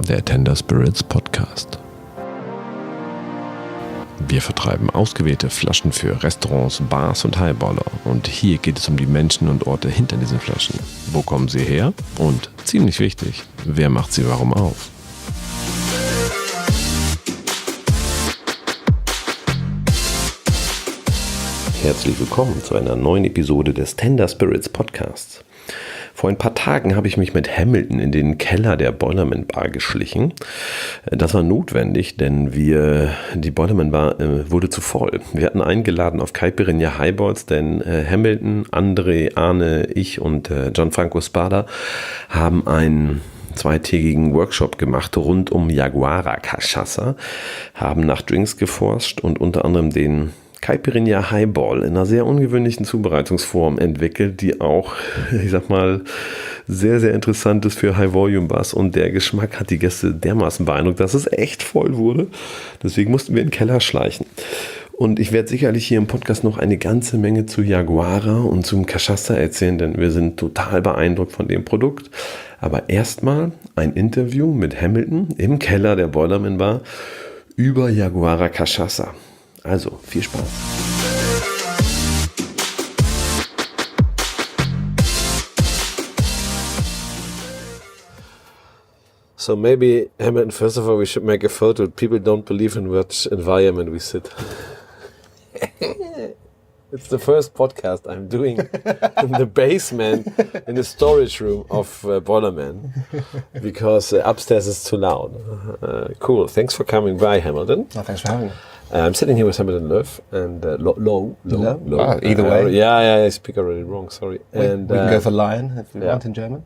der Tender Spirits Podcast. Wir vertreiben ausgewählte Flaschen für Restaurants, Bars und Highballer. Und hier geht es um die Menschen und Orte hinter diesen Flaschen. Wo kommen sie her? Und, ziemlich wichtig, wer macht sie warum auf? Herzlich willkommen zu einer neuen Episode des Tender Spirits Podcasts. Vor ein paar Tagen habe ich mich mit Hamilton in den Keller der Boilerman Bar geschlichen. Das war notwendig, denn die Boilerman Bar wurde zu voll. Wir hatten eingeladen auf Caipirinha Highballs, denn Hamilton, André, Arne, ich und Gianfranco Spada haben einen zweitägigen Workshop gemacht rund um Yaguara Cachaca, haben nach Drinks geforscht und unter anderem den Caipirinha Highball in einer sehr ungewöhnlichen Zubereitungsform entwickelt, die auch, ich sag mal, sehr, sehr interessant ist für High-Volume-Bars, und der Geschmack hat die Gäste dermaßen beeindruckt, dass es echt voll wurde. Deswegen mussten wir in den Keller schleichen. Und ich werde sicherlich hier im Podcast noch eine ganze Menge zu Yaguara und zum Cachaca erzählen, denn wir sind total beeindruckt von dem Produkt. Aber erstmal ein Interview mit Hamilton im Keller der Boilerman Bar über Yaguara Cachaca. Also, viel Spaß. So maybe, Hamilton, first of all, we should make a photo. People don't believe in what environment we sit. It's the first podcast I'm doing in the basement, in the storage room of Boilerman, because upstairs is too loud. Cool. Thanks for coming by, Hamilton. Oh, thanks for having me. I'm sitting here with Hamilton Lowe and Lowe. Either way. Yeah, I speak already wrong, sorry. We can go for lion if we want in German.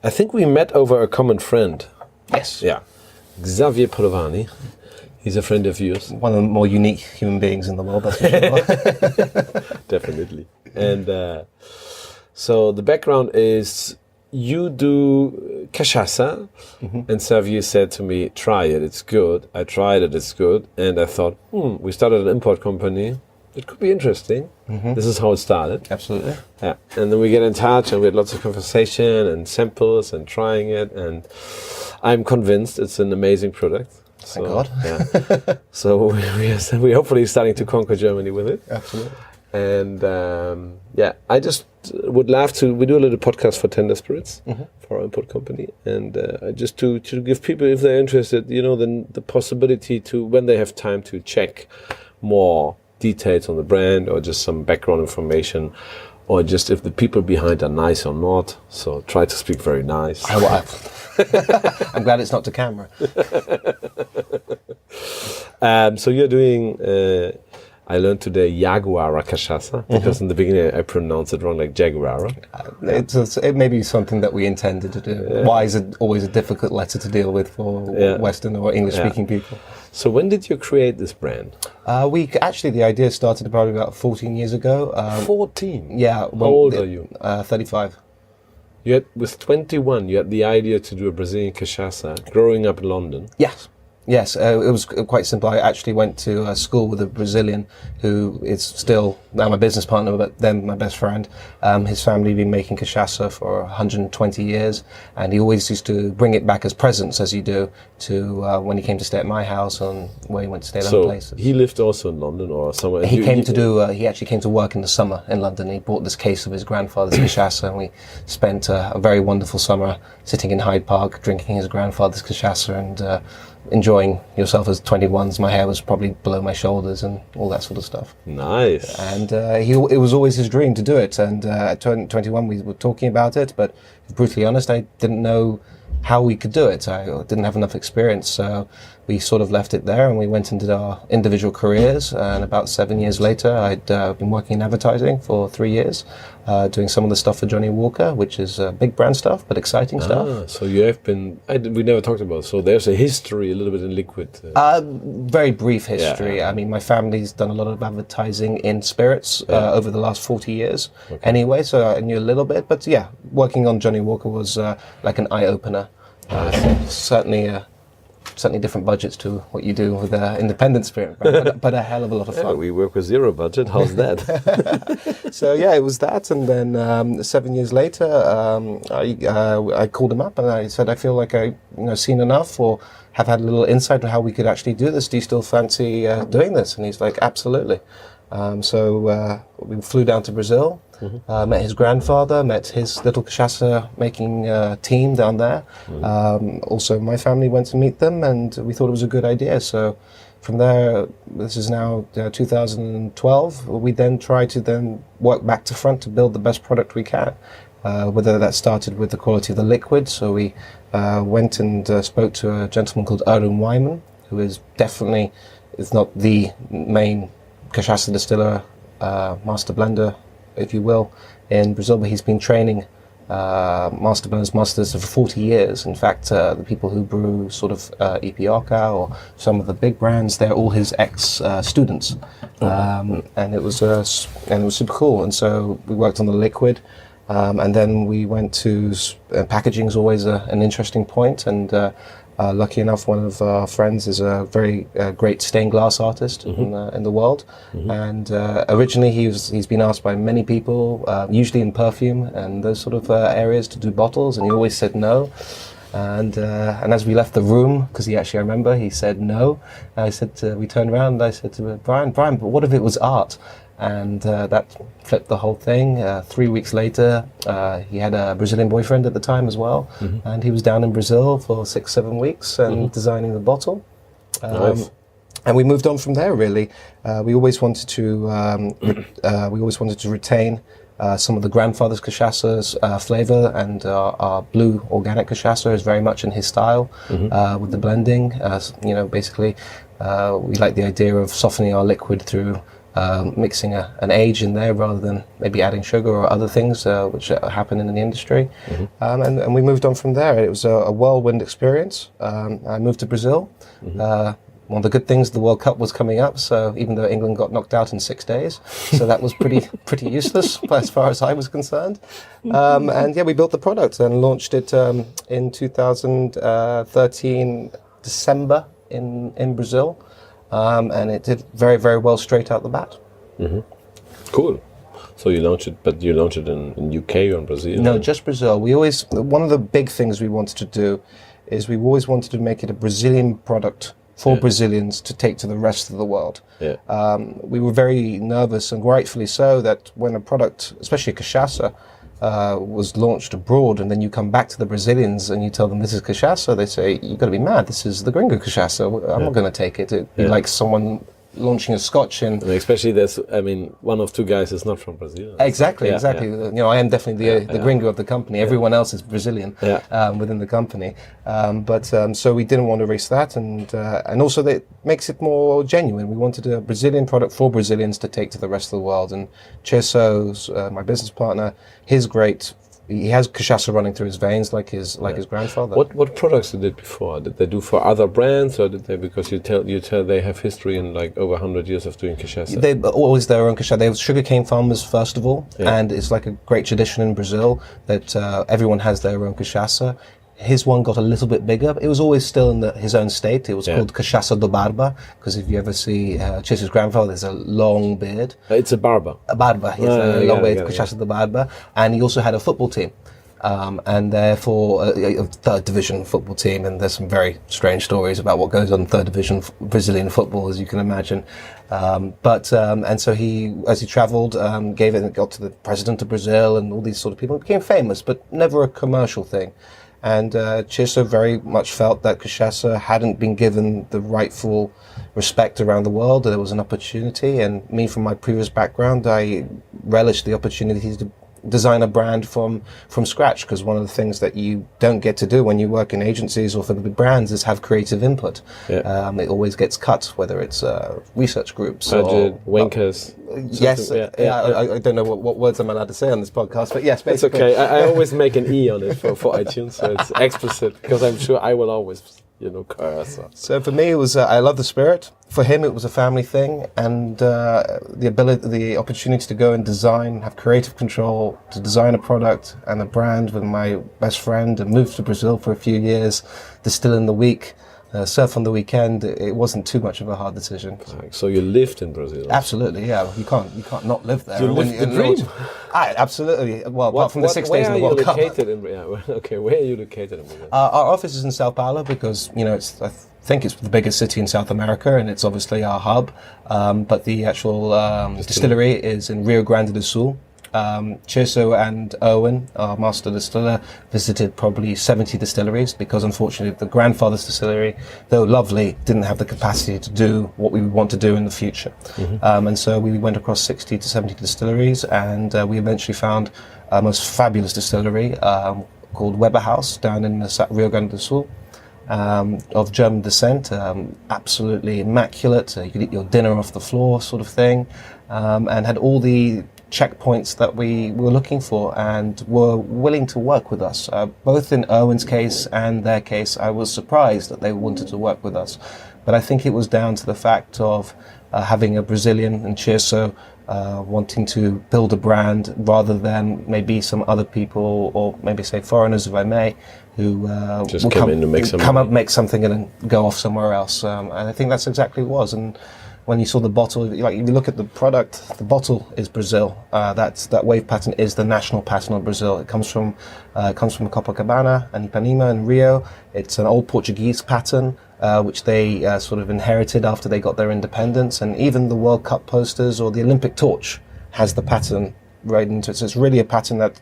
I think we met over a common friend. Yes. Yeah. Xavier Polovani. He's a friend of yours. One of the more unique human beings in the world, that's for sure. Definitely. And so the background is you do cachaça, and Xavier said to me, try it, it's good. I tried it, it's good. And I thought, we started an import company. It could be interesting. This is how it started. Absolutely. Yeah. And then we get in touch and we had lots of conversation and samples and trying it. And I'm convinced it's an amazing product. Thank God. Yeah. So we're hopefully starting to conquer Germany with it. Absolutely. And I just would love to. We do a little podcast for Tender Spirits for our import company, and just to give people, if they're interested, then the possibility to, when they have time, to check more details on the brand or just some background information, or just if the people behind are nice or not. So try to speak very nice. I'm glad it's not to camera. So you're doing. I learned today Yaguara Cachaca, because in the beginning I pronounced it wrong, like Jaguara. It may be something that we intended to do. Yeah. Y is always a difficult letter to deal with for Western or English-speaking people. So when did you create this brand? The idea started probably about 14 years ago. 14? Yeah. How old are you? 35. With 21, you had the idea to do a Brazilian cachaça, growing up in London. Yes, it was quite simple. I actually went to school with a Brazilian who is still now my business partner, but then my best friend. His family had been making cachaça for 120 years, and he always used to bring it back as presents, as you do, to when he came to stay at my house and where he went to stay at other places. He lived also in London or somewhere? He actually came to work in the summer in London. He bought this case of his grandfather's cachaça, and we spent a very wonderful summer sitting in Hyde Park, drinking his grandfather's cachaça and enjoying yourself as 21s. My hair was probably below my shoulders and all that sort of stuff. Nice. And it was always his dream to do it. And at 21, we were talking about it, but to be brutally honest, I didn't know how we could do it. I didn't have enough experience, so we sort of left it there and we went and did our individual careers. And about 7 years later, I'd been working in advertising for 3 years, doing some of the stuff for Johnny Walker, which is big brand stuff, but exciting stuff. So you have been, we never talked about, so there's a history a little bit in liquid. Very brief history. Yeah. I mean, my family's done a lot of advertising in spirits over the last 40 years anyway, so I knew a little bit. But yeah, working on Johnny Walker was like an eye-opener. Certainly certainly different budgets to what you do with independent spirit, but a hell of a lot of fun. We work with zero budget. How's that? So yeah, it was that, and then 7 years later, I called him up and I said, I feel like I seen enough, or have had a little insight on how we could actually do this. Do you still fancy doing this? And he's like, absolutely. So we flew down to Brazil, met his grandfather, met his little cachaça making team down there. Also, my family went to meet them, and we thought it was a good idea. So from there, this is now 2012, we then try to then work back to front to build the best product we can. Whether that started with the quality of the liquid, so we went and spoke to a gentleman called Wyman, who is definitely, if not the main cachaça distiller, master blender, if you will, in Brazil, but he's been training master blenders, masters for 40 years. In fact, the people who brew sort of Ipioca or some of the big brands, they're all his ex-students. And it was super cool. And so we worked on the liquid. And then we went to packaging is always an interesting point, and lucky enough, one of our friends is a very great stained glass artist in the world, and originally he's been asked by many people, usually in perfume and those sort of areas, to do bottles, and he always said no. And as we left the room, because I remember he said no, we turned around and I said to Brian, but what if it was art? And that flipped the whole thing. 3 weeks later, he had a Brazilian boyfriend at the time as well, and he was down in Brazil for 6-7 weeks and designing the bottle. Nice. And we moved on from there. Really, we always wanted to retain some of the grandfather's cachaça's flavor, and our blue organic cachaça is very much in his style with the blending. Basically, we like the idea of softening our liquid through mixing an age in there rather than maybe adding sugar or other things which happen in the industry. And we moved on from there. It was a whirlwind experience. I moved to Brazil. One of the good things, the World Cup was coming up, so even though England got knocked out in 6 days, so that was pretty useless as far as I was concerned. And yeah, we built the product and launched it in 2013 December in Brazil. And it did very, very well straight out the bat. Cool. So you launched it, but you launched it in UK or in Brazil? No, just Brazil. One of the big things we wanted to do is we always wanted to make it a Brazilian product for Brazilians to take to the rest of the world. We were very nervous, and rightfully so, that when a product, especially a cachaça, was launched abroad, and then you come back to the Brazilians and you tell them this is cachaça, they say, you've got to be mad, this is the gringo cachaça, I'm not going to take it. It'd be like someone launching a scotch in... And especially one of two guys is not from Brazil. Exactly. I am definitely the gringo of the company. Everyone else is Brazilian within the company. So we didn't want to risk that, and also that makes it more genuine. We wanted a Brazilian product for Brazilians to take to the rest of the world. And Cheso's, my business partner, he has cachaça running through his veins like his grandfather. What products did they before? Did they do for other brands, or did they, because you tell they have history in like over 100 years of doing cachaça? They always their own cachaça. They were sugarcane farmers first of all, and it's like a great tradition in Brazil that everyone has their own cachaça. His one got a little bit bigger, but it was always still in his own state. It was called Cachaça do Barba, because if you ever see Cheso's grandfather, there's a long beard. It's a barba. A barba, yes, a long beard, Cachaça do Barba. And he also had a football team. And therefore a third division football team, and there's some very strange stories about what goes on in third division Brazilian football, as you can imagine. And so he, as he traveled, gave it and got to the president of Brazil and all these sort of people. It became famous, but never a commercial thing. And Cheso very much felt that cachaça hadn't been given the rightful respect around the world. There was an opportunity, and me, from my previous background, I relished the opportunities to design a brand from scratch, because one of the things that you don't get to do when you work in agencies or for the big brands is have creative input. It always gets cut, whether it's research groups budget, winkers. Yes, I don't know what words I'm allowed to say on this podcast, but yes, basically. It's okay. I always make an E on it for iTunes, so it's explicit, because I'm sure I will always curse. So for me, it was I love the spirit. For him, it was a family thing, and the opportunity to go and design, have creative control, to design a product and a brand with my best friend, and move to Brazil for a few years, distill in the week, surf on the weekend. It wasn't too much of a hard decision. So you lived in Brazil? Absolutely, yeah. You can't not live there. You lived the dream. Absolutely. Well, apart from the 6 days in the World Cup. Where are you located in Brazil? Our office is in Sao Paulo because I think it's the biggest city in South America, and it's obviously our hub. But the actual distillery is in Rio Grande do Sul. Tirso and Owen, our master distiller, visited probably 70 distilleries because unfortunately the grandfather's distillery, though lovely, didn't have the capacity to do what we would want to do in the future. And so we went across 60 to 70 distilleries, and we eventually found a most fabulous distillery called Weber House down in Rio Grande do Sul. Of German descent, absolutely immaculate. You could eat your dinner off the floor sort of thing, and had all the checkpoints that we were looking for and were willing to work with us. Both in Owen's case and their case, I was surprised that they wanted to work with us. But I think it was down to the fact of having a Brazilian and Tirso wanting to build a brand rather than maybe some other people, or maybe say foreigners, if I may, who just will come in to make some come money. up, make something, and then go off somewhere else. And I think that's exactly what it was. And when you saw the bottle, like if you look at the product, the bottle is Brazil. That wave pattern is the national pattern of Brazil. It comes from Copacabana and Ipanema and Rio. It's an old Portuguese pattern, which they sort of inherited after they got their independence. And even the World Cup posters or the Olympic torch has the pattern right into it. So it's really a pattern that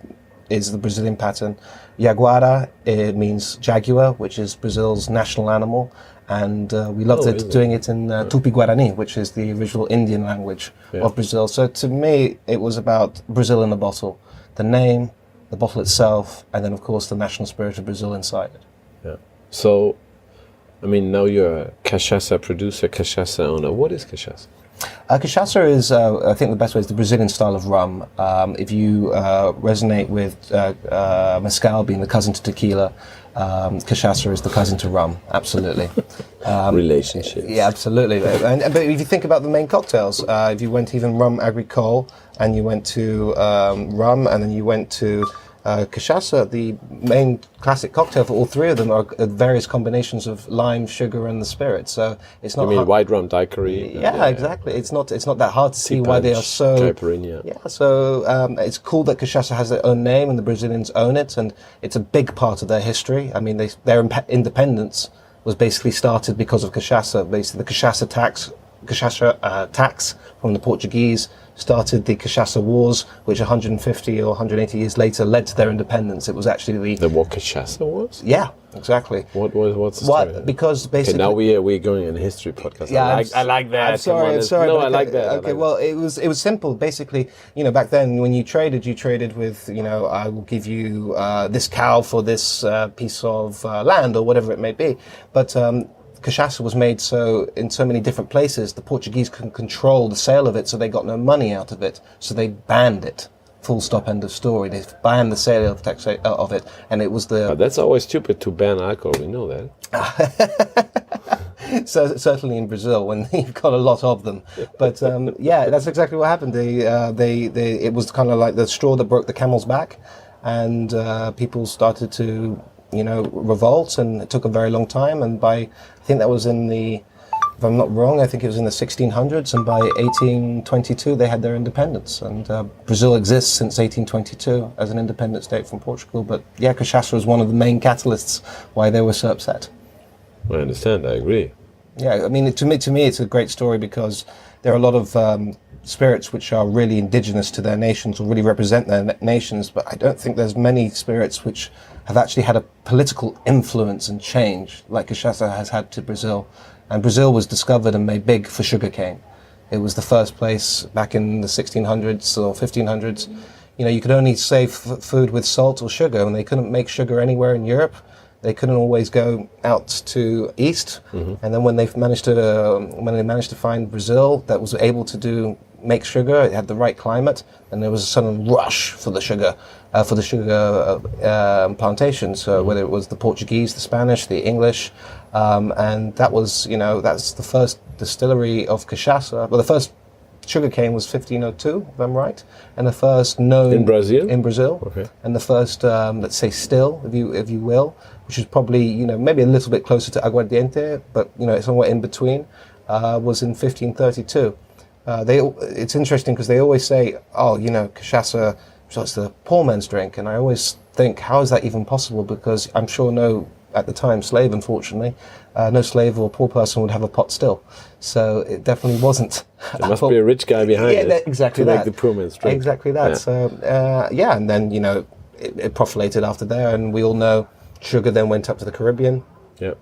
is the Brazilian pattern. Yaguara, it means jaguar, which is Brazil's national animal. And we loved doing it in Tupi-Guarani, which is the original Indian language of Brazil. So to me, it was about Brazil in the bottle. The name, the bottle itself, and then, of course, the national spirit of Brazil inside it. Yeah. So, I mean, now you're a cachaça producer, cachaça owner. What is cachaça? Cachaça is, I think the best way is the Brazilian style of rum. If you resonate with mezcal being the cousin to tequila, cachaça is the cousin to rum, absolutely. Relationships. Yeah, absolutely. But if you think about the main cocktails, if you went even rum agricole, and you went to rum, and then you went to cachaça, the main classic cocktail for all three of them are various combinations of lime, sugar, and the spirit. So it's not. You mean white rum daiquiri? Yeah, exactly. It's not that hard to see why they are so. Caipirinha. Yeah. So it's cool that cachaça has their own name and the Brazilians own it, and it's a big part of their history. I mean, their independence was basically started because of cachaça. Basically, the cachaça tax from the Portuguese started the Cachaça Wars, which 150 or 180 years later led to their independence. It was actually the what Cachaça was? Yeah, exactly. What's the story? Because basically now we're going in a history podcast. Yeah, I like that. I'm sorry. No, I like that. Okay, well, it was simple. Basically, back then when you traded with, I will give you this cow for this piece of land or whatever it may be. But cachaça was made so in so many different places, the Portuguese couldn't control the sale of it, so they got no money out of it. So they banned it. Full stop, end of story. They banned the sale of it, and it was the... But that's always stupid to ban alcohol, we know that. So, certainly in Brazil, when you've got a lot of them. But yeah, that's exactly what happened. It was kind of like the straw that broke the camel's back, and people started to revolt, and it took a very long time. And I think that was if I'm not wrong, I think it was in the 1600s, and by 1822 they had their independence. And Brazil exists since 1822 as an independent state from Portugal. But yeah, cachaça was one of the main catalysts why they were so upset. I understand, I agree. Yeah, I mean, to me it's a great story because there are a lot of spirits which are really indigenous to their nations or really represent their nations, but I don't think there's many spirits which have actually had a political influence and change like cachaça has had to Brazil. And Brazil was discovered and made big for sugarcane. It was the first place back in the 1600s or 1500s. You could only save food with salt or sugar, and they couldn't make sugar anywhere in Europe. They couldn't always go out to east. Mm-hmm. And then when they managed to find Brazil that was able to make sugar, it had the right climate, and there was a sudden rush for the sugar plantations. So whether it was the Portuguese, the Spanish, the English, and that was that's the first distillery of cachaça, well, the first sugarcane was 1502, if I'm right, and the first known In Brazil? In Brazil, Okay. and the first, let's say, still, if you will, which is probably maybe a little bit closer to aguardiente, but it's somewhere in between, was in 1532. It's interesting because they always say, cachaça, that's the poor man's drink, and I always think, how is that even possible? Because I'm sure at the time, slave, unfortunately, no slave or poor person would have a pot still. So it definitely wasn't. There must be a rich guy behind it exactly to that. make the poor man's drink. Exactly that. Yeah. So, and then, it profulated after there, and we all know sugar then went up to the Caribbean. Yeah.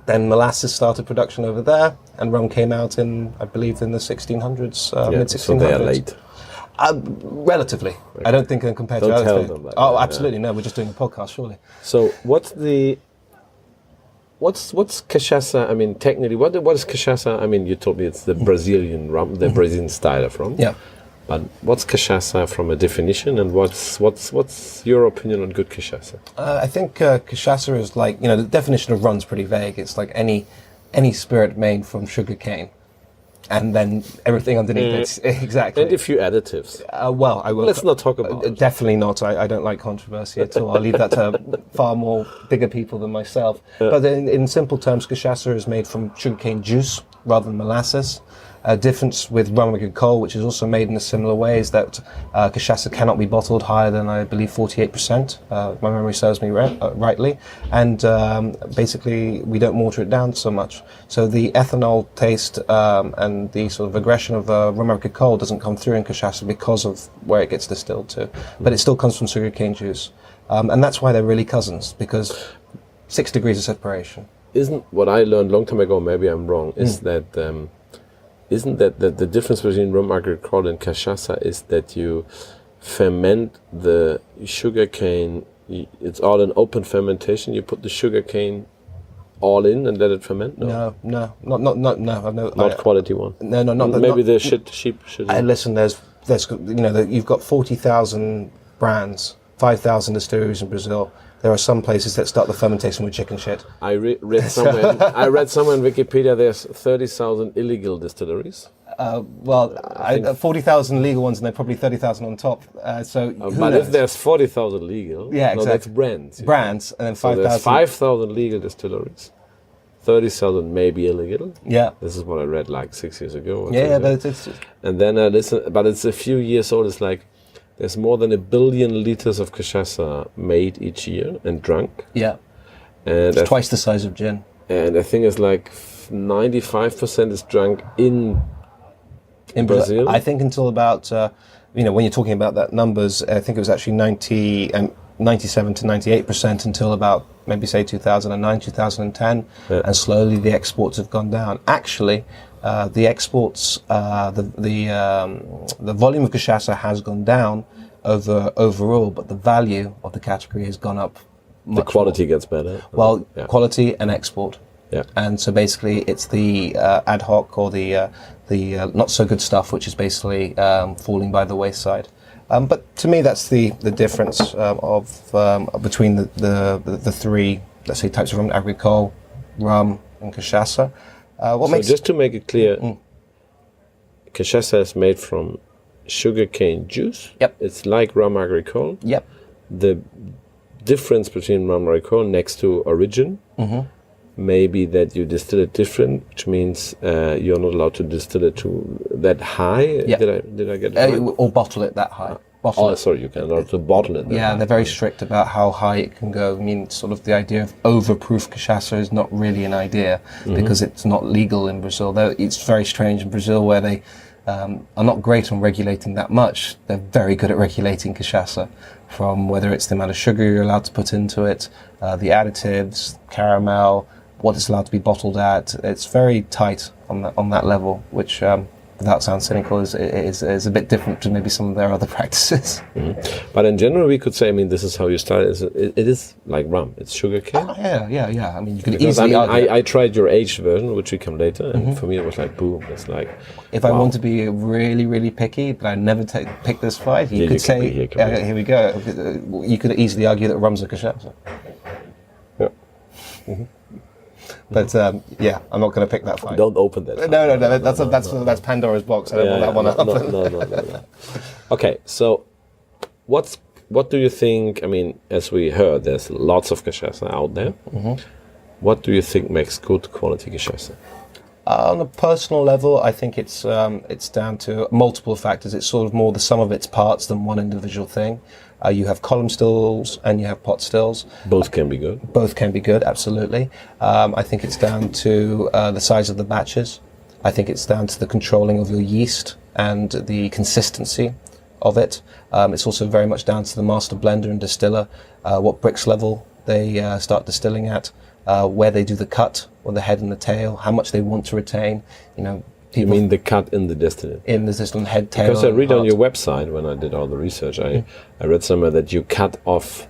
Then molasses started production over there, and rum came out I believe, in the 1600s, mid-1600s. So they are late. Relatively. Okay. I don't think compared don't to tell others. them that. Oh, absolutely. No, we're just doing a podcast, surely. So what's cachaça? I mean, technically, what is cachaça? I mean, you told me it's the Brazilian rum, the Brazilian style of rum. Yeah. But what's cachaça from a definition, and what's your opinion on good cachaça? I think cachaça is like, the definition of rum's pretty vague. It's like any spirit made from sugar cane, and then everything underneath it. Exactly. And a few additives. Well, I will. Let's not talk about it. Definitely not. I don't like controversy at all. I'll leave that to far more bigger people than myself. Yeah. But in simple terms, cachaça is made from sugarcane juice rather than molasses. A difference with rum agricole, which is also made in a similar way, is that cachaça cannot be bottled higher than, I believe, 48%. My memory serves me rightly. And basically, we don't water it down so much. So the ethanol taste and the sort of aggression of rum agricole doesn't come through in cachaça because of where it gets distilled to. But it still comes from sugarcane juice. And that's why they're really cousins, because 6 degrees of separation. Isn't what I learned a long time ago, maybe I'm wrong, is that... Isn't that the difference between rum agricole and cachaça is that you ferment the sugar cane? It's all an open fermentation. You put the sugar cane all in and let it ferment. No, not quality one. No, not maybe the sheep should. Listen, there's you've got 40,000 brands, 5,000 distilleries in Brazil. There are some places that start the fermentation with chicken shit. I read somewhere. I read somewhere in Wikipedia. There's 30,000 illegal distilleries. 40,000 legal ones, and there are probably 30,000 on top. But if there's 40,000 legal, yeah, exactly. No, that's brands. Brands, and then 5,000. So there's 5,000 legal distilleries. 30,000 maybe illegal. Yeah. This is what I read like 6 years ago. But it's. And then I listened, but it's a few years old. It's like. There's more than 1 billion liters of cachaça made each year and drunk. Yeah. And it's twice the size of gin. And I think it's like 95% is drunk in Brazil. I think until about, when you're talking about that numbers, I think it was actually 97 to 98% until about maybe say 2009, 2010. Yeah. And slowly the exports have gone down. Actually, the exports, the volume of cachaça has gone down overall, but the value of the category has gone up much The quality more. Gets better. Well, yeah. Quality and export. Yeah. And so basically it's the ad hoc or the not so good stuff, which is basically falling by the wayside. But to me, that's the difference between the three, let's say, types of rum: agricole, rum, and cachaça. Just to make it clear, cachaça is made from sugarcane juice. Yep. It's like rum agricole. Yep. The difference between rum agricole next to origin may be that you distill it different, which means you're not allowed to distill it to that high. Yep. Did I get it right? Or bottle it that high. Sorry, you cannot bottle it. Yeah, they're very strict about how high it can go. I mean, sort of the idea of overproof cachaça is not really an idea because it's not legal in Brazil. Though it's very strange in Brazil where they are not great on regulating that much. They're very good at regulating cachaça, from whether it's the amount of sugar you're allowed to put into it, the additives, caramel, what it's allowed to be bottled at. It's very tight on that level, which. Without sounding cynical, is a bit different to maybe some of their other practices. But in general, we could say, I mean, this is how you start. It is like rum. It's sugar cane. Oh, yeah. I mean, you could because, easily argue. I tried your aged version, which will come later, and for me it was like, boom. It's like... If I want to be really, really picky, but I never pick this fight, you could say, here we go. You could easily argue that rum's a cachaça. Yeah. But yeah, I'm not going to pick that fight. Don't open that. No, that's Pandora's box. I don't want that one up. No. Okay, so what do you think? I mean, as we heard, there's lots of cachaça out there. What do you think makes good quality cachaça? On a personal level, I think it's down to multiple factors. It's sort of more the sum of its parts than one individual thing. You have column stills and you have pot stills. Both can be good. Both can be good, absolutely. I think it's down to the size of the batches. I think it's down to the controlling of your yeast and the consistency of it. It's also very much down to the master blender and distiller, what bricks level they start distilling at, where they do the cut, or the head and the tail, how much they want to retain. You mean the cut in the distillate? In the distillate, head, tail. Because I read heart. on your website, when I did all the research, I read somewhere that you cut off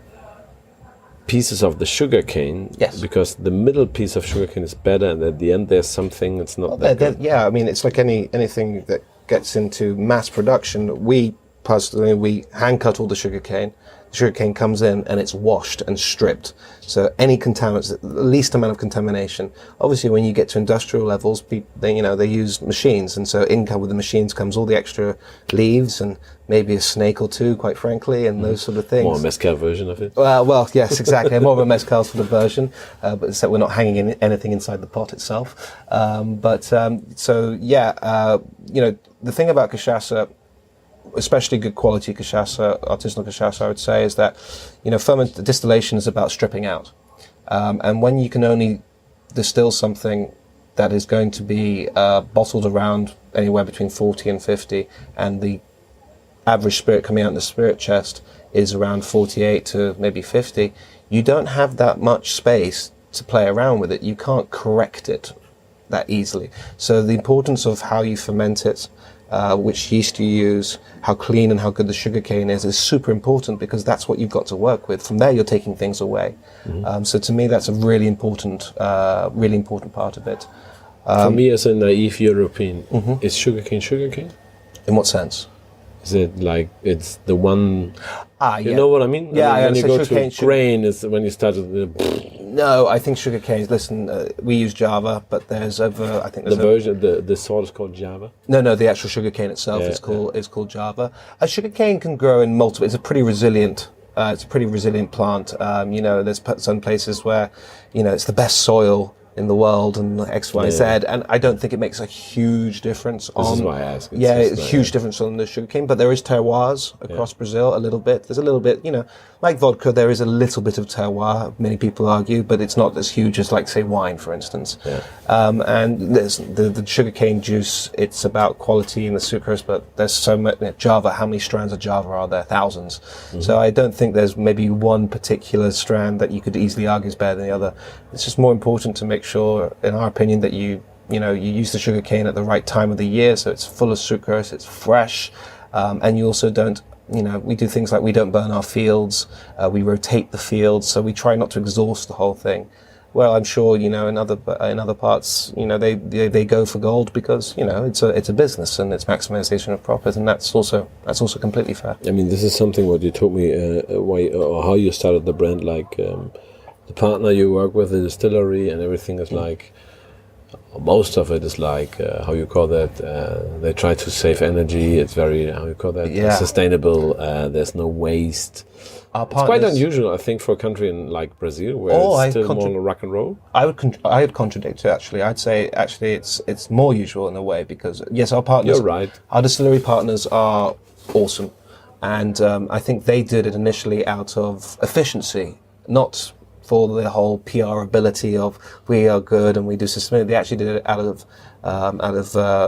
pieces of the sugar cane. Yes. Because the middle piece of sugar cane is better, and at the end there's something that's not that good. Yeah, I mean, it's like anything that gets into mass production. We hand cut all the sugar cane. The sugar cane comes in and it's washed and stripped. So any contaminants, the least amount of contamination. Obviously, when you get to industrial levels, they use machines, and so with the machines comes all the extra leaves and maybe a snake or two, quite frankly, and those sort of things. More a mezcal version of it. Well, yes, exactly. More of a mezcal sort of version, but so we're not hanging anything inside the pot itself. The thing about cachaça, especially good quality cachaça, artisanal cachaça, I would say, is that, distillation is about stripping out. And when you can only distill something that is going to be bottled around anywhere between 40 and 50, and the average spirit coming out in the spirit chest is around 48 to maybe 50, you don't have that much space to play around with it. You can't correct it that easily. So the importance of how you ferment it, which yeast you use, how clean and how good the sugar cane is super important, because that's what you've got to work with. From there, you're taking things away. So to me, that's a really important part of it. For me, as a naive European, is sugar cane? In what sense? Is it like it's the one? You Yeah. know what I mean? Yeah, when you go sugarcane, to grain, is when you start with No, I think sugar canes. Listen, we use Java, but there's over. I think there's the sort is called Java. No, the actual sugar cane itself is called Java. A sugar cane can grow in multiple. It's a pretty resilient. It's a pretty resilient plant. There's some places where, it's the best soil in the world and X, Y, Z, and I don't think it makes a huge difference on. This is why I ask. It's a huge difference on the sugarcane, but there is terroirs across Brazil a little bit. There's a little bit, like vodka, there is a little bit of terroir, many people argue, but it's not as huge as, like, say, wine, for instance. And there's the sugarcane juice, it's about quality in the sucrose, but there's so much, Java, how many strands of Java are there? Thousands. So I don't think there's maybe one particular strand that you could easily argue is better than the other. It's just more important to make sure, in our opinion, that you use the sugar cane at the right time of the year, so it's full of sucrose, it's fresh, and you also don't, we do things like we don't burn our fields, we rotate the fields, so we try not to exhaust the whole thing. Well, I'm sure, in other parts, they go for gold because, it's a business and it's maximization of profit, and that's also completely fair. I mean, this is something what you told me, how you started the brand, like the partner you work with, the distillery, and everything is like, most of it is like, how you call that, they try to save energy, it's very, how you call that, sustainable, there's no waste. It's quite unusual, I think, for a country in like Brazil, where it's still more rock and roll. I would contradict it, actually. I'd say actually it's more usual in a way, because yes, our partners. You're right. Our distillery partners are awesome, and I think they did it initially out of efficiency, not for the whole PR ability of we are good and we do systematic. They actually did it out of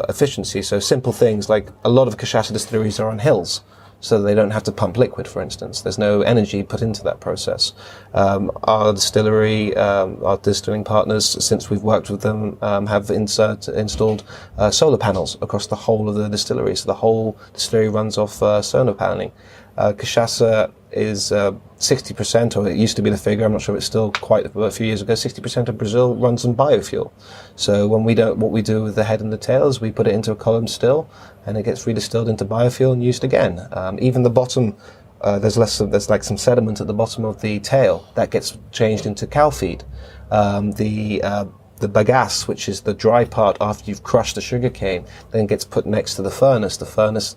efficiency. So simple things like a lot of cachaça distilleries are on hills, so they don't have to pump liquid, for instance. There's no energy put into that process. Our distillery, our distilling partners, since we've worked with them, have installed solar panels across the whole of the distillery. So the whole distillery runs off solar paneling. Cachaça is 60%, or it used to be the figure, I'm not sure, it's still quite a few years ago, 60% of Brazil runs on biofuel. So what we do with the head and the tail is we put it into a column still, and it gets redistilled into biofuel and used again. Even the bottom, there's like some sediment at the bottom of the tail that gets changed into cow feed. The the bagasse, which is the dry part after you've crushed the sugarcane, then gets put next to the furnace. The furnace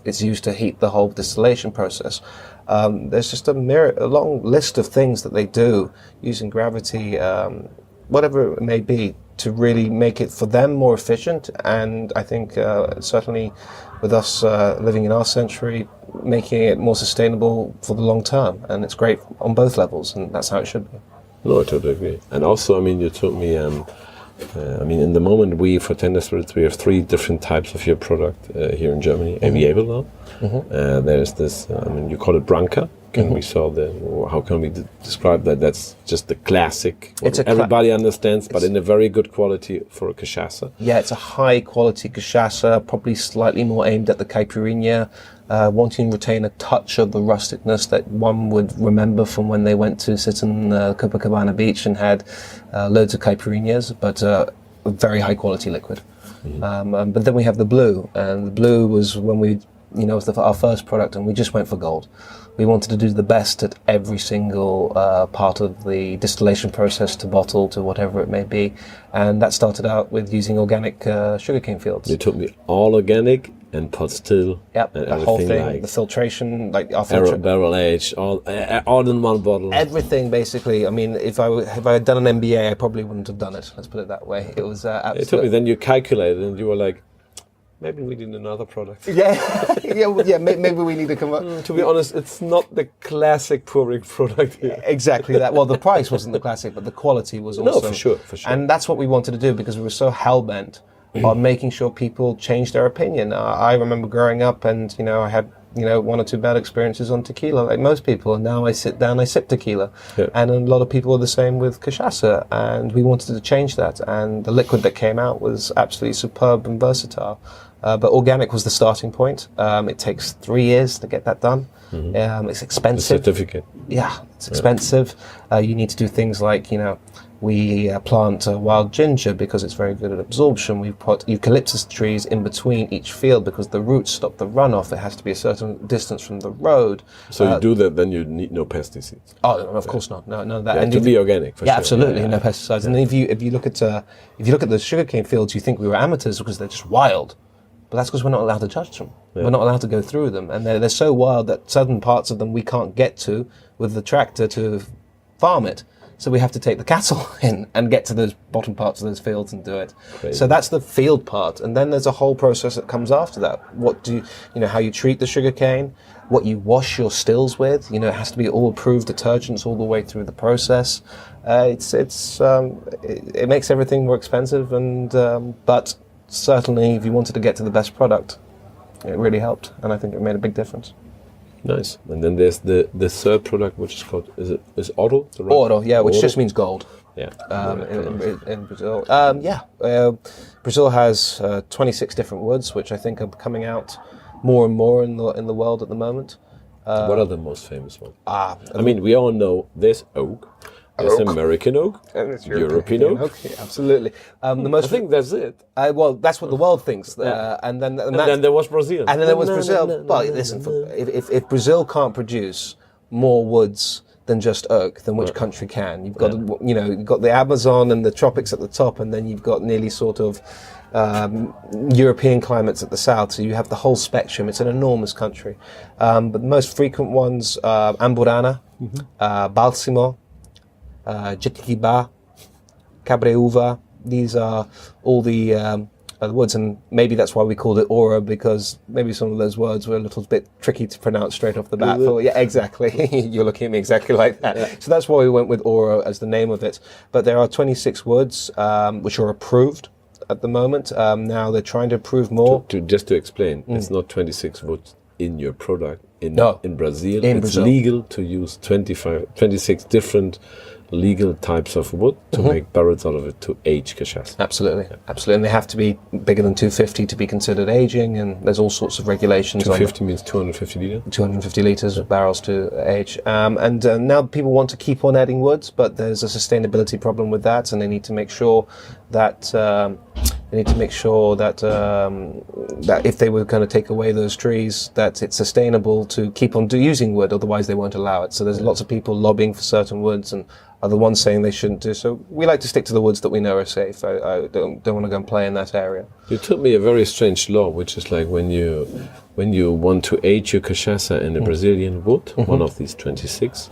is used to heat the whole distillation process. There's just a long list of things that they do using gravity, whatever it may be, to really make it for them more efficient. And I think certainly with us living in our century, making it more sustainable for the long term. And it's great on both levels, and that's how it should be. No, I totally agree. And also, I mean, you told me, in the moment for Tender Spirits, we have 3 different types of your product here in Germany, available now. There's this, you call it Branca. How can we describe that? That's just the classic, everybody understands, but in a very good quality for a cachaça. Yeah, it's a high quality cachaça, probably slightly more aimed at the Caipirinha, wanting to retain a touch of the rusticness that one would remember from when they went to sit on Copacabana beach and had loads of Caipirinhas, but a very high quality liquid. But then we have the blue, and the blue was when was our first product, and we just went for gold. We wanted to do the best at every single part of the distillation process, to bottle, to whatever it may be. And that started out with using organic sugarcane fields. You took me all organic and pot still. Yep, and the whole thing, like the filtration, like our barrel aged, all in one bottle. Everything, basically. I mean, if I had done an MBA, I probably wouldn't have done it. Let's put it that way. It was absolutely. It took me. Then you calculated, and you were like, maybe we need another product. Maybe we need to come up. To be honest, it's not the classic pouring product here. Exactly that. Well, the price wasn't the classic, but the quality was also. No, for sure. And that's what we wanted to do, because we were so hell-bent on making sure people changed their opinion. I remember growing up, and I had 1 or 2 bad experiences on tequila, like most people, and now I sit down, I sip tequila. And a lot of people are the same with cachaça, and we wanted to change that, and the liquid that came out was absolutely superb and versatile. But organic was the starting point. It takes 3 years to get that done. It's expensive. The certificate. Yeah, it's expensive. You need to do things like, we plant wild ginger because it's very good at absorption. We put eucalyptus trees in between each field because the roots stop the runoff. It has to be a certain distance from the road. So you do that, then you need no pesticides. Oh, of course not. No, that. And to be organic, for sure. Absolutely, no pesticides. And if you look at the sugarcane fields, you think we were amateurs because they're just wild. But that's because we're not allowed to judge them. We're not allowed to go through them. And they're so wild that certain parts of them we can't get to with the tractor to farm it. So we have to take the cattle in and get to those bottom parts of those fields and do it. Crazy. So that's the field part. And then there's a whole process that comes after that. How you treat the sugarcane, what you wash your stills with. It has to be all approved detergents all the way through the process. It makes everything more expensive, but certainly, if you wanted to get to the best product, it really helped, and I think it made a big difference. Nice. And then there's the third product, which is called is Oro? Oro, yeah, which just means gold. Yeah. In Brazil, Brazil has 26 different woods, which I think are coming out more and more in the world at the moment. What are the most famous ones? We all know there's oak. There's American oak, European oak. Yeah, absolutely. I think that's it. Well, that's what the world thinks. And then there was Brazil. And then there was Brazil. But listen, if Brazil can't produce more woods than just oak, then which country can? You've got you've got the Amazon and the tropics at the top, and then you've got nearly sort of European climates at the south. So you have the whole spectrum. It's an enormous country. But the most frequent ones: Amburana, Balsamo, Jequitibá, Cabreúva. These are all the woods, and maybe that's why we called it Oro, because maybe some of those words were a little bit tricky to pronounce straight off the bat. Yeah, exactly. You're looking at me exactly like that. Yeah. So that's why we went with Oro as the name of it. But there are 26 woods which are approved at the moment. Now they're trying to approve more. Just to explain, it's not 26 woods in your product. In Brazil, it's Brazil. legal to use 26 different legal types of wood to make barrels out of it to age cachaça. Absolutely. And they have to be bigger than 250 to be considered aging, and there's all sorts of regulations. 250 means 250 litres? 250 litres of barrels to age. And now people want to keep on adding woods, but there's a sustainability problem with that, and they need to make sure that They need to make sure that that if they were going to take away those trees, that it's sustainable to keep on using wood. Otherwise, they won't allow it. So there's lots of people lobbying for certain woods, and are the ones saying they shouldn't do. So we like to stick to the woods that we know are safe. I don't want to go and play in that area. You told me a very strange law, which is like when you want to age your cachaça in a Brazilian wood, one of these 26.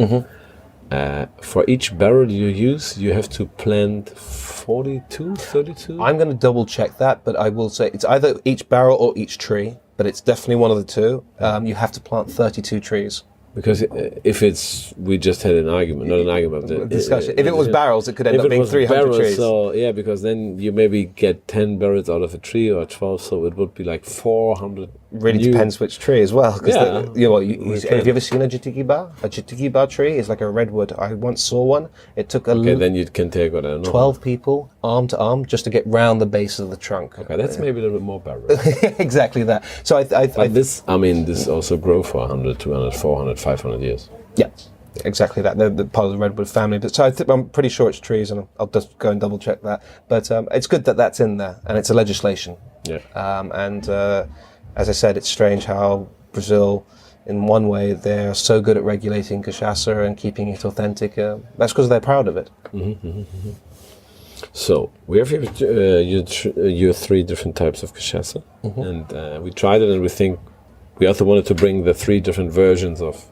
For each barrel you use, you have to plant 42, 32? I'm going to double check that, but I will say it's either each barrel or each tree, but it's definitely one of the two. You have to plant 32 trees. Because if it's, we just had an argument, not an argument, but discussion. If it was barrels, it could end up being 300 trees. So yeah, because then you maybe get 10 barrels out of a tree or 12, so it would be like 400. Really depends which tree as well. Yeah. Have you ever seen a jitigiba? A jitigiba tree is like a redwood. I once saw one. It took then you can take what I don't know. 12 people, arm to arm, just to get round the base of the trunk. Okay, that's maybe a little bit more barrel. Exactly that. So this also grow for 100, 200, 400, 500 years. Yeah, exactly that. They're part of the redwood family. But so I'm pretty sure it's trees, and I'll just go and double check that. But it's good that that's in there, and it's a legislation. Yeah. As I said, it's strange how Brazil, in one way, they're so good at regulating cachaça and keeping it authentic. That's because they're proud of it. So we have your 3 different types of cachaça, and we tried it, and we think we also wanted to bring the 3 different versions of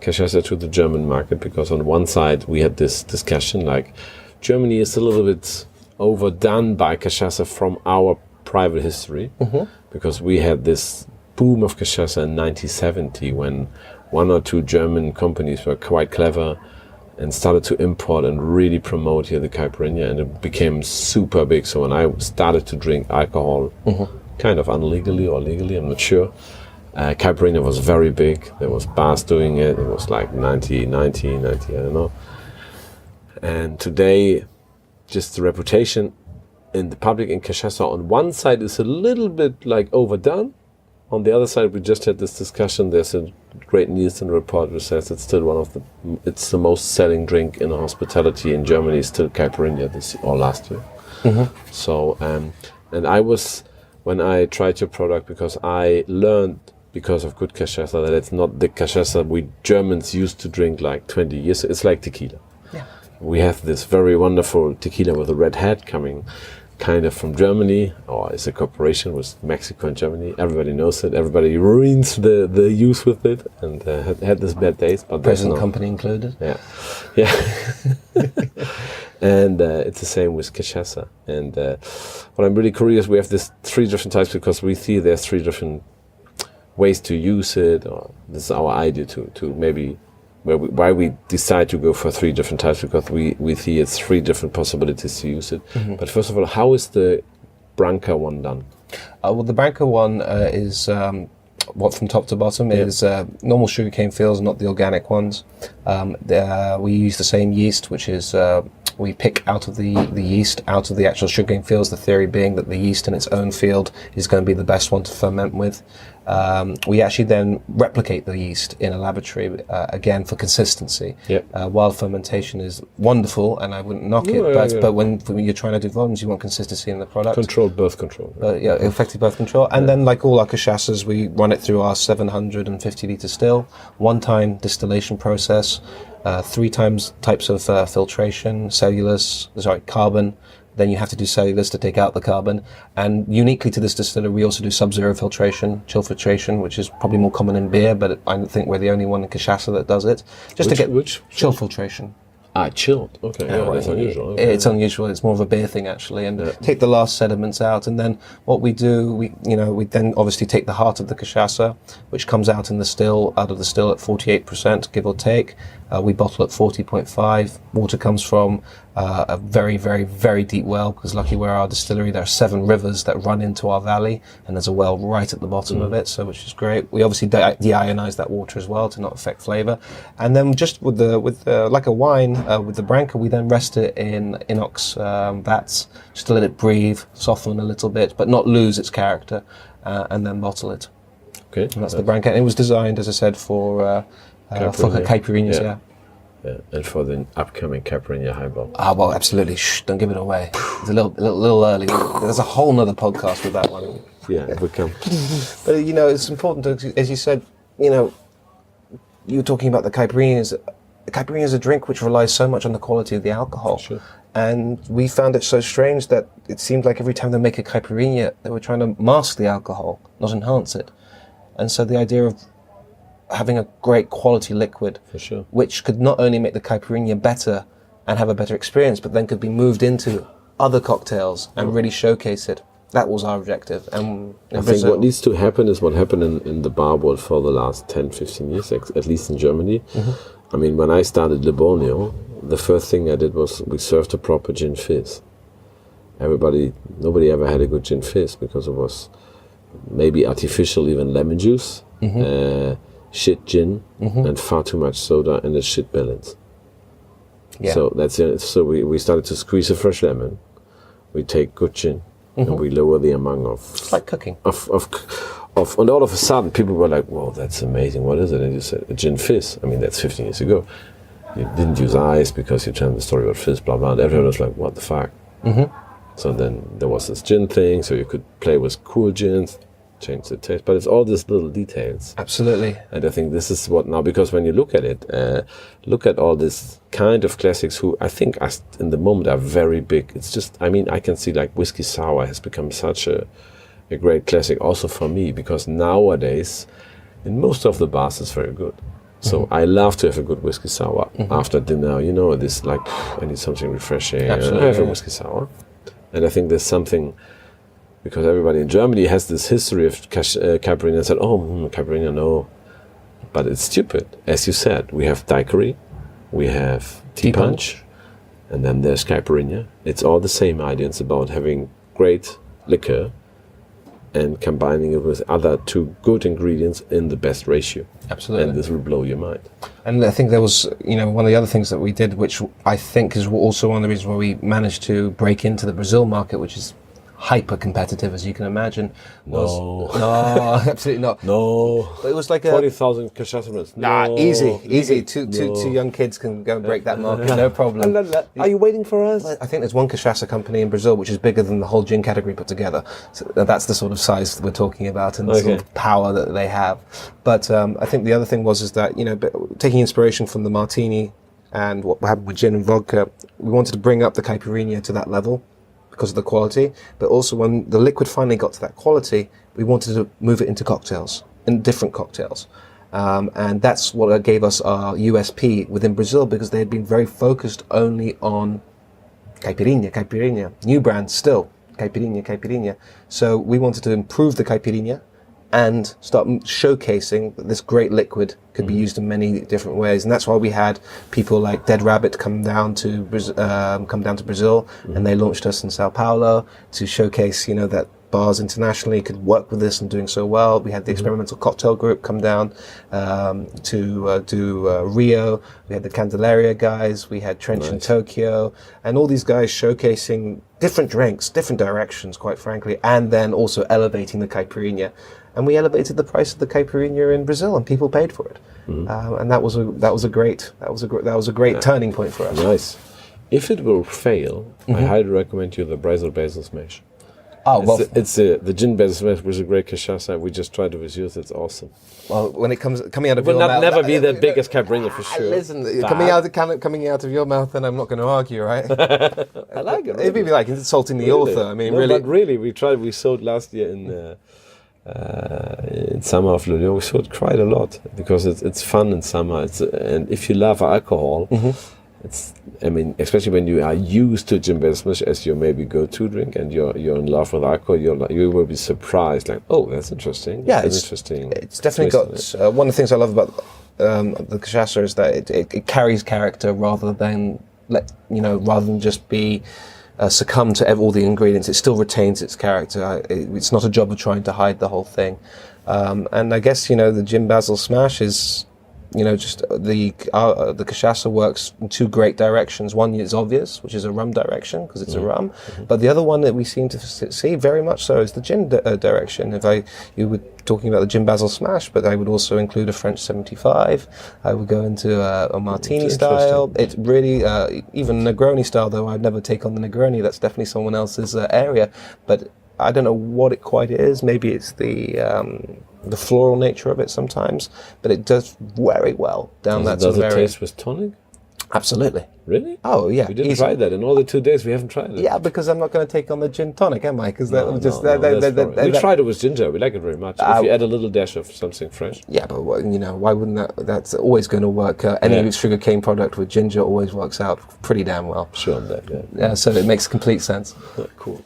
cachaça to the German market, because on one side we had this discussion like Germany is a little bit overdone by cachaça from our private history, because we had this boom of cachaça in 1970 when 1 or 2 German companies were quite clever and started to import and really promote here the Caipirinha, and it became super big. So when I started to drink alcohol, kind of illegally or legally, I'm not sure, Caipirinha was very big. There was bars doing it. It was like 90, I don't know. And today, just the reputation in the public in cachaça on one side is a little bit like overdone. On the other side, we just had this discussion. There's a great Nielsen report which says it's still it's the most selling drink in hospitality in Germany, still Caipirinha this or last year. So, and I was, when I tried your product, because I learned because of good cachaça that it's not the cachaça we Germans used to drink like 20 years. It's like tequila. Yeah. We have this very wonderful tequila with a red hat coming kind of from Germany, or it's a cooperation with Mexico and Germany. Everybody knows it. Everybody ruins the use with it, and had this bad days. But present company included. Yeah. And it's the same with cachaça. And what I'm really curious, we have this 3 different types because we see there's 3 different ways to use it. Or this is our idea to maybe why we decide to go for 3 different types, because we see it's 3 different possibilities to use it. But first of all, how is the Branca one done? Well, the Branca one is what from top to bottom is normal sugarcane fields, not the organic ones. We use the same yeast, which is we pick out of the yeast out of the actual sugarcane fields. The theory being that the yeast in its own field is going to be the best one to ferment with. We actually then replicate the yeast in a laboratory again for consistency. While fermentation is wonderful, and I wouldn't knock it, but when you're trying to do volumes, you want consistency in the product. Controlled birth control. Effective birth control. And then, like all our cachaças, we run it through our 750 litre still, 1-time distillation process, 3 types of filtration, carbon. Then you have to do cellulose to take out the carbon. And uniquely to this distiller, we also do sub-zero filtration, chill filtration, which is probably more common in beer, but I don't think we're the only one in cachaça that does it. Which chill filtration. Chilled. Okay, that's unusual. Okay. It's unusual. It's more of a beer thing, actually. And take the last sediments out, and then what we do, we then obviously take the heart of the cachaça, which comes out in the still, out of the still at 48%, give or take. We bottle at 40.5. Water comes from a very, very, very deep well, because lucky we're our distillery, there are 7 rivers that run into our valley, and there's a well right at the bottom of it, so which is great. We obviously deionize that water as well to not affect flavor. And then just with like a wine, with the Branca, we then rest it in inox vats, just to let it breathe, soften a little bit, but not lose its character, and then bottle it. Okay. And that's the Branca. And it was designed, as I said, for Caipirinhas, Yeah. And for the upcoming Caipirinha Highball. Ah, well, absolutely. Shh, don't give it away. It's a little early. There's a whole nother podcast with that one. Yeah, we come. But, it's important, as you said, you were talking about the Caipirinhas. The Caipirinha is a drink which relies so much on the quality of the alcohol. Sure. And we found it so strange that it seemed like every time they make a Caipirinha, they were trying to mask the alcohol, not enhance it. And so the idea of having a great quality liquid, For sure. which could not only make the Caipirinha better and have a better experience, but then could be moved into other cocktails and really showcase it. That was our objective. And I think what needs to happen is what happened in the bar world for the last 10, 15 years, at least in Germany. I mean, when I started Le Borneo, the first thing I did was we served a proper gin fizz. Nobody ever had a good gin fizz because it was maybe artificial, even lemon juice, shit gin, and far too much soda and a shit balance. Yeah. So that's it. So we started to squeeze a fresh lemon. We take good gin and we lower the amount of. It's like cooking. And all of a sudden people were like, "Whoa, that's amazing! What is it?" And you said, "A gin fizz." I mean, that's 15 years ago. You didn't use ice because you told the story about fizz, blah blah. And everyone was like, "What the fuck?" So then there was this gin thing, so you could play with cool gins, change the taste, but it's all these little details. Absolutely. And I think this is what now, because when you look at it, look at all this kind of classics who I think in the moment are very big. It's just, I mean, I can see like whiskey sour has become such a great classic also for me, because nowadays in most of the bars it's very good. So I love to have a good whiskey sour after dinner. This like, I need something refreshing. Absolutely, I have a whiskey sour. And I think there's something, because everybody in Germany has this history of Caipirinha and said, Caipirinha, no. But it's stupid. As you said, we have daiquiri, we have tea punch, and then there's Caipirinha. It's all the same idea. It's about having great liquor and combining it with other two good ingredients in the best ratio. Absolutely. And this will blow your mind. And I think there was, one of the other things that we did, which I think is also one of the reasons why we managed to break into the Brazil market, which is hyper competitive, as you can imagine. No, absolutely not. No. But it was like 40,000 Cachaca. No. Easy. Two young kids can go and break that market, no problem. Are you waiting for us? I think there's one Cachaça company in Brazil which is bigger than the whole gin category put together. So that's the sort of size that we're talking about and the sort of power that they have. But I think the other thing is that, taking inspiration from the martini and what happened with gin and vodka, we wanted to bring up the Caipirinha to that level because of the quality, but also when the liquid finally got to that quality, we wanted to move it into cocktails, in different cocktails. And that's what gave us our USP within Brazil, because they had been very focused only on Caipirinha, new brand still, Caipirinha. So we wanted to improve the Caipirinha and start showcasing that this great liquid could be used in many different ways. And that's why we had people like Dead Rabbit come down to Brazil, and they launched us in Sao Paulo to showcase, that bars internationally could work with this and doing so well. We had the Experimental Cocktail Group come down to do Rio. We had the Candelaria guys. We had Trench in Tokyo, and all these guys showcasing different drinks, different directions, quite frankly, and then also elevating the Caipirinha. And we elevated the price of the Caipirinha in Brazil, and people paid for it. And that was a great turning point for us. Nice. If it will fail, I highly recommend you the Brazil Basil Smash. Oh, well, it's the gin basil smash, which is a great cachaça. We just tried it with you. It's awesome. Well, when it comes coming out of Will your mouth, never be the biggest Caipirinha for sure. Listen, coming out of your mouth, then I'm not going to argue, right? I like it. Really. It'd be like insulting the author. I mean, really. But really, we sold last year in summer of Lowe. We sold quite a lot because it's fun in summer. And if you love alcohol. Especially when you are used to gin basil smash as your maybe go-to drink, and you're in love with alcohol, you will be surprised. Like, oh, that's interesting. Yeah, it's interesting. It's definitely got one of the things I love about the cachaça is that it carries character rather than just be succumb to all the ingredients. It still retains its character. It's not a job of trying to hide the whole thing. And I guess the gin basil smash is just the cachaça works in two great directions. One is obvious, which is a rum direction because it's a rum, but the other one that we seem to see very much so is the gin direction. You were talking about the gin basil smash, but I would also include a French 75. I would go into a martini style. It's really even Negroni style, though I'd never take on the Negroni. That's definitely someone else's area, but I don't know what it quite is. Maybe it's the floral nature of it sometimes, but it does very well down that sort of area. Does it taste with tonic? Absolutely. Really? Oh, yeah. We didn't try that. In all the 2 days, we haven't tried it. Yeah, because I'm not going to take on the gin tonic, am I? Because we tried it with ginger. We like it very much. If you add a little dash of something fresh. Yeah, but why wouldn't that? That's always going to work. Any sugarcane product with ginger always works out pretty damn well. Sure on that, yeah. Yeah, so it makes complete sense. Cool.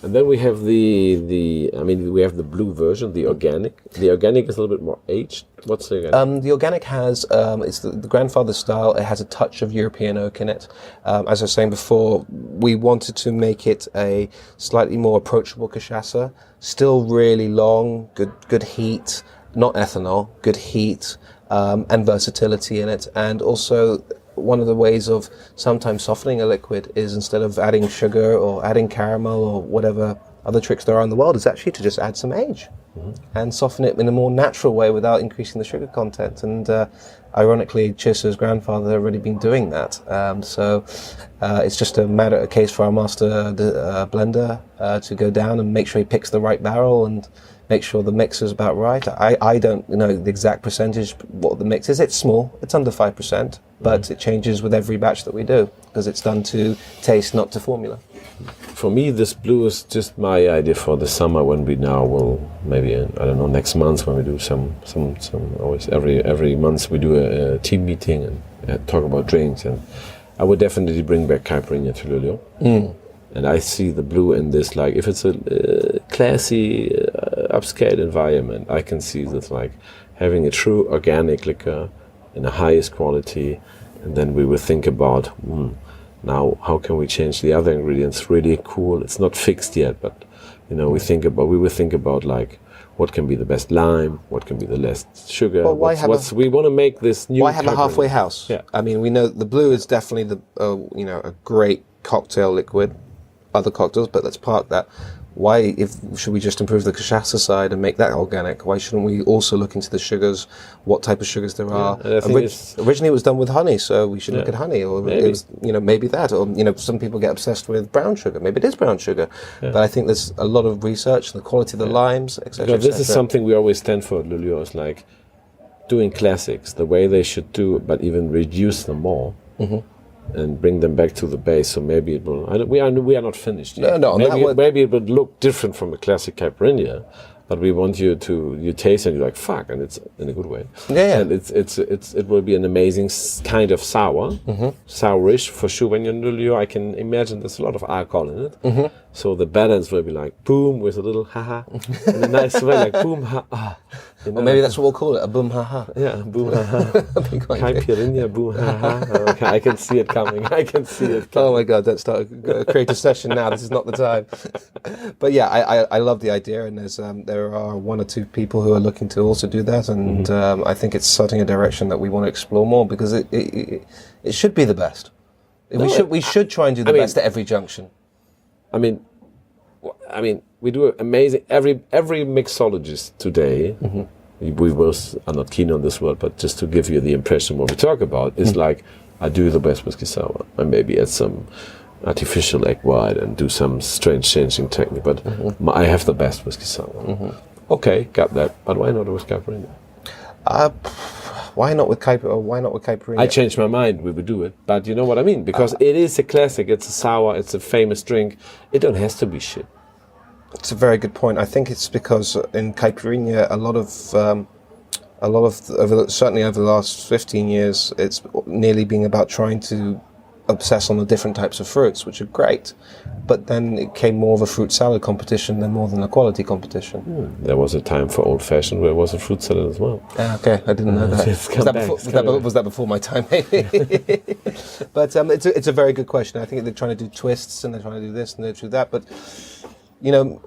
And then we have we have the blue version, the organic. The organic is a little bit more aged. What's the organic? The organic has, it's the grandfather style. It has a touch of European oak in it. As I was saying before, we wanted to make it a slightly more approachable cachaça. Still really long, good heat, not ethanol, good heat, and versatility in it. And also, one of the ways of sometimes softening a liquid is instead of adding sugar or adding caramel or whatever other tricks there are in the world, is actually to just add some age and soften it in a more natural way without increasing the sugar content. And ironically, Chisa's grandfather had already been doing that. So it's just a case for our master blender to go down and make sure he picks the right barrel and make sure the mix is about right. I don't know the exact percentage, what the mix is. It's small, it's under 5%, but it changes with every batch that we do because it's done to taste, not to formula. For me, this blue is just my idea for the summer when we now will, maybe, next month when we do some always every month we do a team meeting and talk about drinks, and I would definitely bring back Caipirinha to Lowe. And I see the blue in this, like, if it's a classy, upscale environment, I can see this, like, having a true organic liquor in the highest quality, and then we will think about, now how can we change the other ingredients really cool. It's not fixed yet, but, we will think about, like, what can be the best lime, what can be the less sugar. Well, we want to make this new. Why have a halfway house? Yeah. I mean, we know the blue is definitely a great cocktail liquid. Other cocktails, but let's park that. Why, should we just improve the cachaça side and make that organic? Why shouldn't we also look into the sugars, what type of sugars there are? Originally it was done with honey, so we should look at honey, or maybe. It was, maybe that, or some people get obsessed with brown sugar. Maybe it is brown sugar, but I think there's a lot of research, the quality of the limes, etc. This is something we always stand for at Lulio, is like doing classics the way they should do, but even reduce them more. And bring them back to the base, so maybe it will. We are not finished yet. No. Maybe it would look different from a classic Caipirinha, but we want you taste and you're like fuck, and it's in a good way. Yeah. And it will be an amazing kind of sour, sourish for sure. When you're in Lulio, I can imagine there's a lot of alcohol in it, so the balance will be like boom with a little haha, and a nice way like boom ha. Or maybe that's what we'll call it, a boom ha-ha. Yeah, boom ha-ha. Caipirinha, boom ha-ha. Okay, I can see it coming. Oh my God, let's start a creative session now. This is not the time. But yeah, I love the idea, and there are one or two people who are looking to also do that, and I think it's starting a direction that we want to explore more, because it should be the best. We should try and do the best at every junction. I mean, we do amazing. Every mixologist today, we both are not keen on this word, but just to give you the impression what we talk about is like, I do the best whiskey sour. I maybe add some artificial egg white and do some strange changing technique, but I have the best whiskey sour. Okay, got that. But why not with Caipirinha? Why not with Caipirinha? I changed my mind. We would do it, but you know what I mean, because it is a classic. It's a sour. It's a famous drink. It don't has to be shit. It's a very good point. I think it's because in Caipirinha, a lot of certainly over the last 15 years, it's nearly being about trying to obsess on the different types of fruits, which are great. But then it came more of a fruit salad competition than more than a quality competition. There was a time for old fashioned where it was a fruit salad as well. Okay, I didn't know that. Was that before my time? Maybe. But it's a very good question. I think they're trying to do twists and they're trying to do this and they're trying to do that. But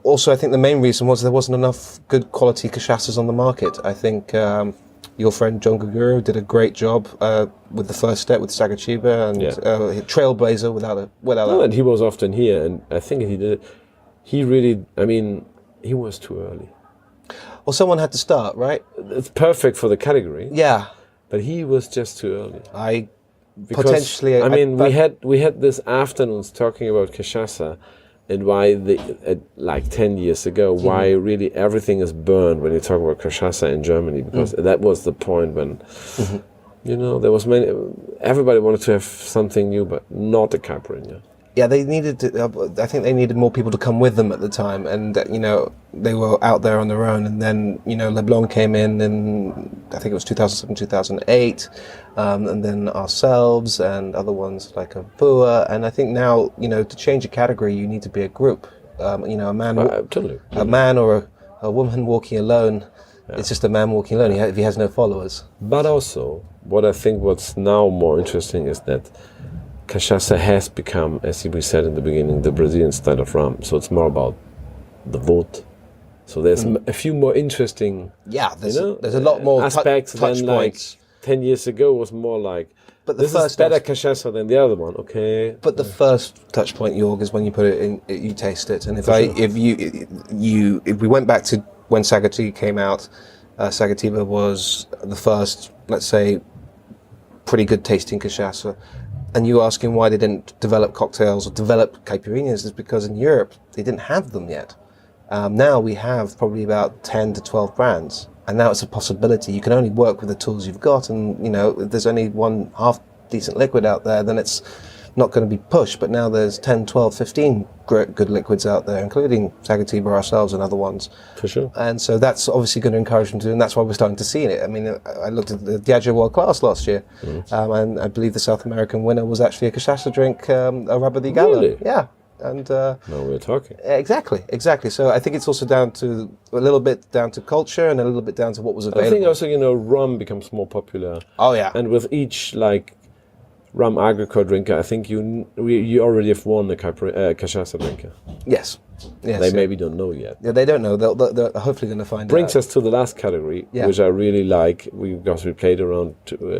also I think the main reason was there wasn't enough good quality cachaças on the market. I think your friend John Guguru did a great job with the first step with Sagachiba and Trailblazer without No, and he was often here, and I think he did. He really, I mean, he was too early. Well, someone had to start, right? It's perfect for the category. Yeah, But he was just too early. Potentially. I mean, we had this afternoons talking about Cachaca and why like 10 years ago, why really everything is burned when you talk about Cachaca in Germany, because that was the point when, you know, there was everybody wanted to have something new, but not a Caipirinha. Yeah, they needed to, I think they needed more people to come with them at the time, and you know, they were out there on their own, and then, you know, Leblanc came in I think it was 2007, 2008, and then ourselves and other ones like a Bua, and I think now, you know, to change a category you need to be a group, you know, a man or a woman walking alone, it's just a man walking alone if he has no followers. But also, what I think what's now more interesting is that Cachaça has become, as we said in the beginning, the Brazilian style of rum. So it's more about the vote. So there's a few more interesting, there's a lot more aspects touch than points. Like 10 years ago was more like, but this is better Cachaça than the other one, okay? But the first touch point, Jorg, is when you put it in, you taste it. And if we went back to when Sagatiba came out, Sagatiba was the first, let's say, pretty good tasting Cachaça. And you asking why they didn't develop cocktails or develop caipirinhas is because in Europe they didn't have them yet. Now we have probably about 10 to 12 brands, and now it's a possibility. You can only work with the tools you've got, and you know, if there's only one half decent liquid out there, then it's not going to be pushed. But now there's 10, 12, 15 good liquids out there, including Sagatiba, ourselves, and other ones. For sure. And so that's obviously going to encourage them to, and that's why we're starting to see it. I mean, I looked at the Diageo World Class last year, and I believe the South American winner was actually a Cachaça drink, a Rubber di Gallo. Really? Yeah. And now we're talking. Exactly. So I think it's also a little bit down to culture and a little bit down to what was available. I think also, you know, rum becomes more popular. Oh yeah. And with each like rum agricole drinker, I think you already have won a Cachaça drinker. Yes. They maybe don't know yet. Yeah, they don't know. They're hopefully going to find out. Brings us to the last category, which I really like. Because we played around.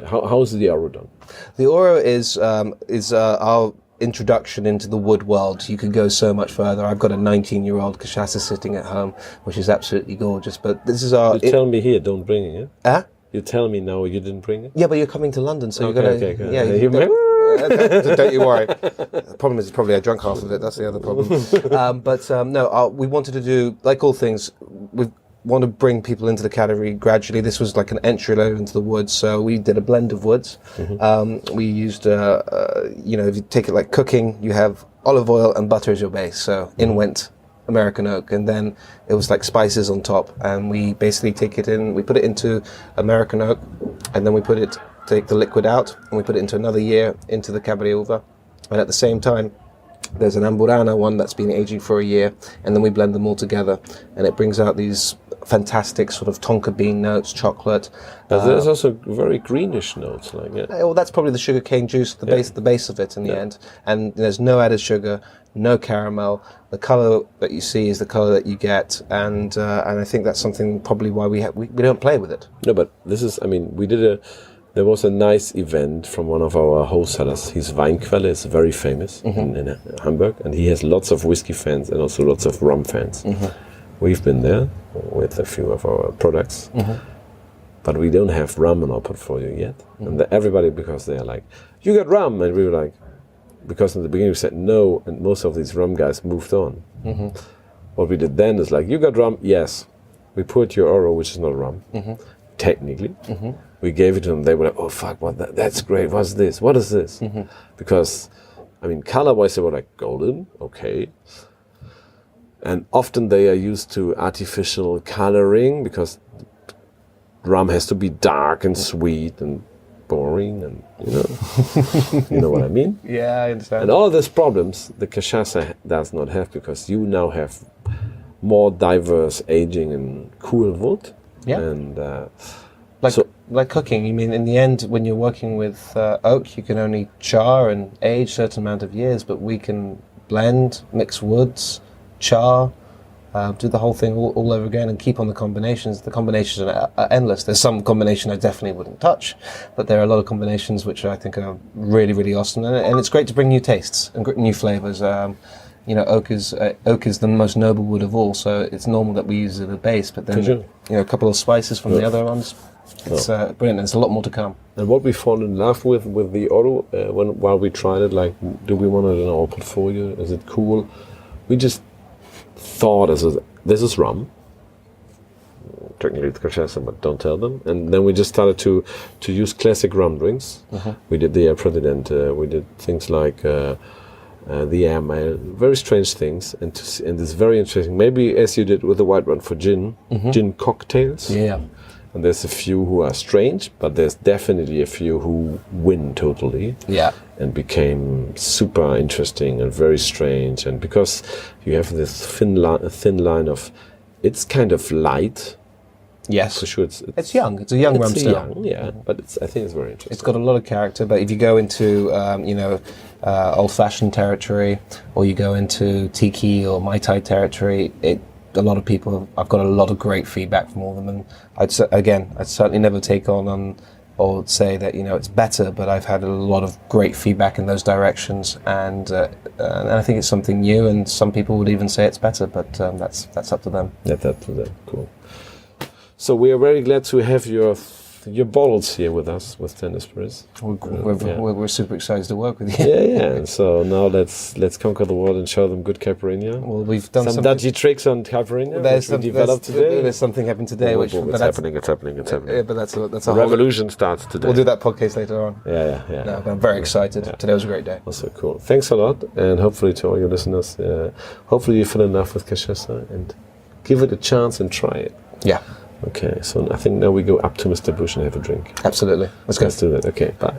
How's the Oro done? The Oro is our introduction into the wood world. You could go so much further. I've got a 19-year-old Cachaça sitting at home, which is absolutely gorgeous. But this is our. You tell me here, don't bring it. Huh? You tell me now you didn't bring it? Yeah, but you're coming to London, so you're going to... Okay. Yeah, don't you worry. The problem is probably I drank half of it. That's the other problem. No, we wanted to do, like all things, we want to bring people into the category gradually. This was like an entry level into the woods, so we did a blend of woods. We used, you know, if you take it like cooking, you have olive oil and butter as your base. So in went American oak, and then it was like spices on top, and we basically we put it into American oak, and then we take the liquid out, and we put it into another year into the Cabernet Uva, and at the same time there's an Amburana one that's been aging for a year, and then we blend them all together, and it brings out these fantastic sort of tonka bean notes, chocolate. There's also very greenish notes, like well, that's probably the sugarcane juice, the base of it in the end, and there's no added sugar, no caramel. The color that you see is the color that you get, and I think that's something probably why we don't play with it. No, but this is, I mean, there was a nice event from one of our wholesalers. His Weinquelle is very famous in Hamburg, and he has lots of whiskey fans and also lots of rum fans. We've been there with a few of our products, but we don't have rum in our portfolio yet. And everybody, because they're like, you got rum, and we were like, because in the beginning we said no, and most of these rum guys moved on. What we did then is like, you got rum? Yes. We put your Oro, which is not rum, technically. We gave it to them. They were like, oh, fuck, that's great. What's this? What is this? Because, I mean, color-wise, they were like, golden, okay. And often they are used to artificial coloring because rum has to be dark and sweet and boring, and you know what I mean? Yeah, I understand. And all these problems the Cachaça does not have, because you now have more diverse aging and cool wood. Yeah. And like cooking, you mean in the end when you're working with oak, you can only char and age a certain amount of years, but we can blend, mix woods, char, do the whole thing all over again and keep on the combinations. The combinations are endless. There's some combination I definitely wouldn't touch, but there are a lot of combinations which I think are really, really awesome. And it's great to bring new tastes and new flavors. Oak is the most noble wood of all, so it's normal that we use it as a base, but then a couple of spices from the other ones. It's brilliant, and there's a lot more to come. And what we fall in love with the Oro, while we tried it, like, do we want it in our portfolio? Is it cool? We just thought, this is rum. Technically it's cachaça, but don't tell them. And then we just started to use classic rum drinks. We did the President, we did things like the Airmail, very strange things, and it's very interesting. Maybe as you did with the white one for gin, gin cocktails. Yeah. And there's a few who are strange, but there's definitely a few who win totally. Yeah. And became super interesting and very strange. And because you have this thin line of, it's kind of light. Yes. For sure. It's young. It's a young rum still. But I think it's very interesting. It's got a lot of character, but if you go into, old-fashioned territory, or you go into tiki or Mai Tai territory, a lot of people, I've got a lot of great feedback from all of them, and I'd certainly never take on or say that it's better, but I've had a lot of great feedback in those directions, and I think it's something new, and some people would even say it's better, but that's up to them. That's up to them. Cool. So we are very glad to have your bottles here with us with Tender Spirits. We're super excited to work with you. Yeah. So now let's conquer the world and show them good Caipirinha. Well, we've done some dodgy tricks on Caipirinha. There's something happened today. It's happening. Yeah, but that's a revolution starts today. We'll do that podcast later on. Yeah. No, I'm very excited. Yeah. Today was a great day. Also cool. Thanks a lot, and hopefully to all your listeners, hopefully you fell in love with cachaça and give it a chance and try it. Yeah. Okay, so I think now we go up to Mr. Bush and have a drink. Absolutely. Let's go. Let's do that. Okay, bye.